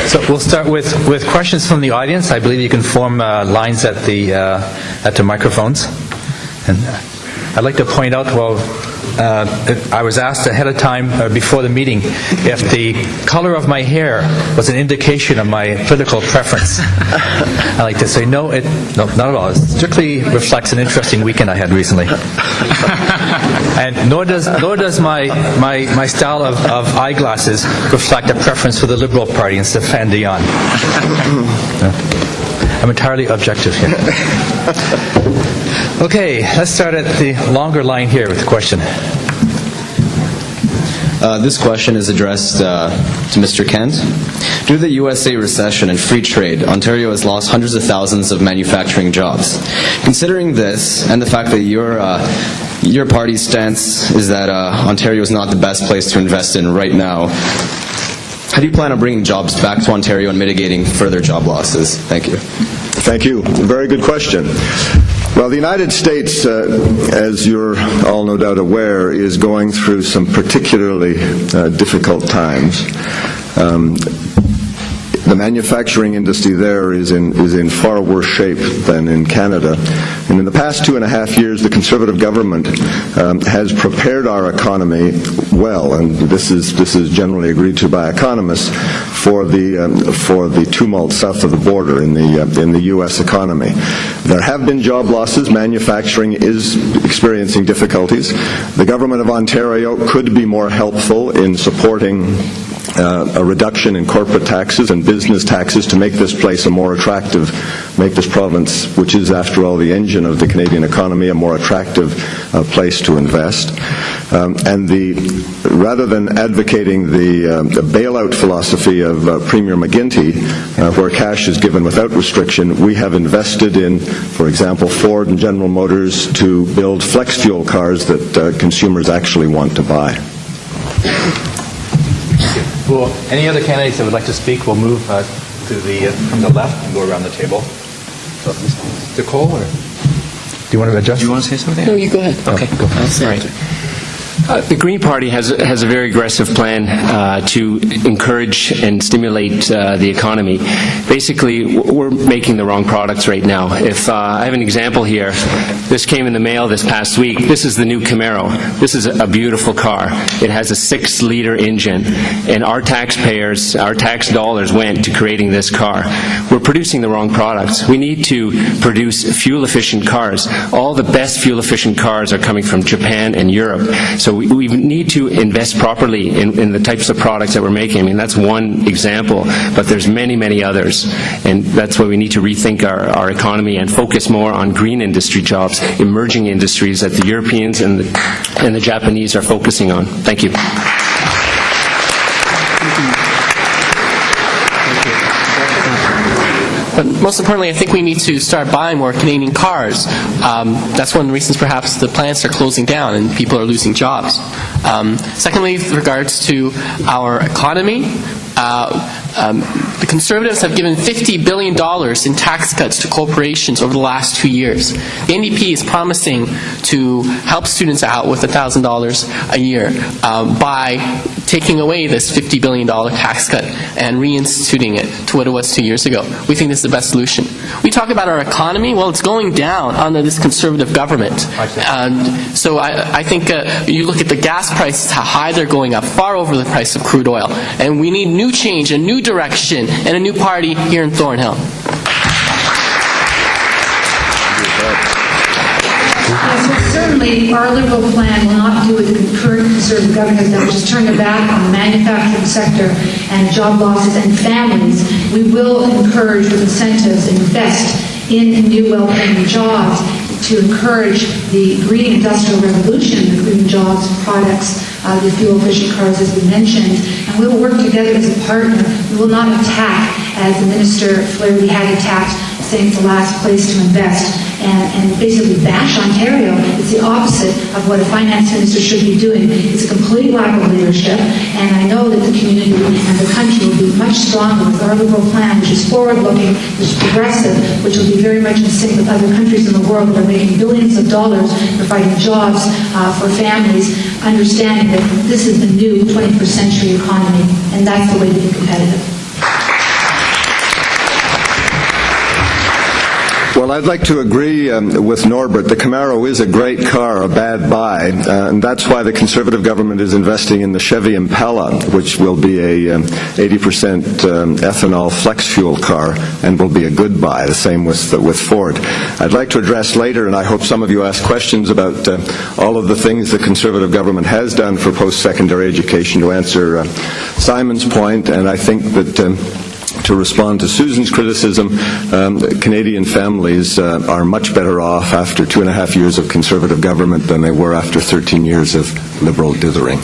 So we'll start with questions from the audience. I believe you can form lines at the microphones. And I'd like to point out, I was asked ahead of time before the meeting if the color of my hair was an indication of my political preference. I like to say no, not at all. It strictly reflects an interesting weekend I had recently. And nor does my style of eyeglasses reflect a preference for the Liberal Party and Stéphane Dion. I'm entirely objective here. Okay, let's start at the longer line here with the question. This question is addressed to Mr. Kent. Due to the USA recession and free trade, Ontario has lost hundreds of thousands of manufacturing jobs. Considering this, and the fact that your party's stance is that Ontario is not the best place to invest in right now, how do you plan on bringing jobs back to Ontario and mitigating further job losses? Thank you. Thank you. Very good question. Well, the United States, as you're all no doubt aware, is going through some particularly difficult times. The manufacturing industry there is in far worse shape than in Canada. And in the past 2.5 years, the Conservative government has prepared our economy well, and this is generally agreed to by economists, for the tumult south of the border in the U.S. economy. There have been job losses. Manufacturing is experiencing difficulties. The government of Ontario could be more helpful in supporting a reduction in corporate taxes and business taxes to make this place make this province, which is after all the engine of the Canadian economy, a more attractive place to invest. And rather than advocating the bailout philosophy of Premier McGuinty, where cash is given without restriction, we have invested in, for example, Ford and General Motors to build flex fuel cars that consumers actually want to buy. Well, any other candidates that would like to speak, we'll move from the left and go around the table. So, Mr. Koehl, or do you want to address? Do you want to say something? No, you go ahead. Okay, go. I'll say it. The Green Party has a very aggressive plan to encourage and stimulate the economy. Basically, we're making the wrong products right now. If I have an example here, this came in the mail this past week. This is the new Camaro. This is a beautiful car. It has a 6-liter engine, and our tax dollars went to creating this car. We're producing the wrong products. We need to produce fuel-efficient cars. All the best fuel-efficient cars are coming from Japan and Europe. So we need to invest properly in the types of products that we're making. I mean, that's one example, but there's many, many others. And that's why we need to rethink our economy and focus more on green industry jobs, emerging industries that the Europeans and the Japanese are focusing on. Thank you. But most importantly, I think we need to start buying more Canadian cars. That's one of the reasons perhaps the plants are closing down and people are losing jobs. Secondly, with regards to our economy, the Conservatives have given $50 billion in tax cuts to corporations over the last 2 years. The NDP is promising to help students out with $1,000 a year by taking away this $50 billion tax cut and reinstituting it to what it was 2 years ago. We think this is the best solution. We talk about our economy. Well, it's going down under this Conservative government. So I think you look at the gas prices, how high they're going up, far over the price of crude oil. And we need new change, a new direction, and a new party here in Thornhill. Yes, certainly our Liberal plan will not do what the current Conservative government that will just turn their back on the manufacturing sector and job losses and families. We will encourage with incentives and invest in new well-paying jobs to encourage the green industrial revolution, the green jobs, products, the fuel-efficient cars, as we mentioned. And we will work together as a partner. We will not attack, as the Minister Flaherty had attacked, saying it's the last place to invest, and basically bash Ontario. It's the opposite of what a finance minister should be doing. It's a complete lack of leadership, and I know that the community and the country will be much stronger with our Liberal plan, which is forward-looking, which is progressive, which will be very much in sync with other countries in the world that are making billions of dollars providing jobs for families, understanding that this is the new 21st century economy, and that's the way to be competitive. Well, I'd like to agree with Norbert. The Camaro is a great car, a bad buy, and that's why the Conservative government is investing in the Chevy Impala, which will be a 80% ethanol flex fuel car and will be a good buy. The same with Ford. I'd like to address later, and I hope some of you ask questions about all of the things the Conservative government has done for post-secondary education, to answer Simon's point, and I think that to respond to Susan's criticism, Canadian families are much better off after 2.5 years of Conservative government than they were after 13 years of Liberal dithering.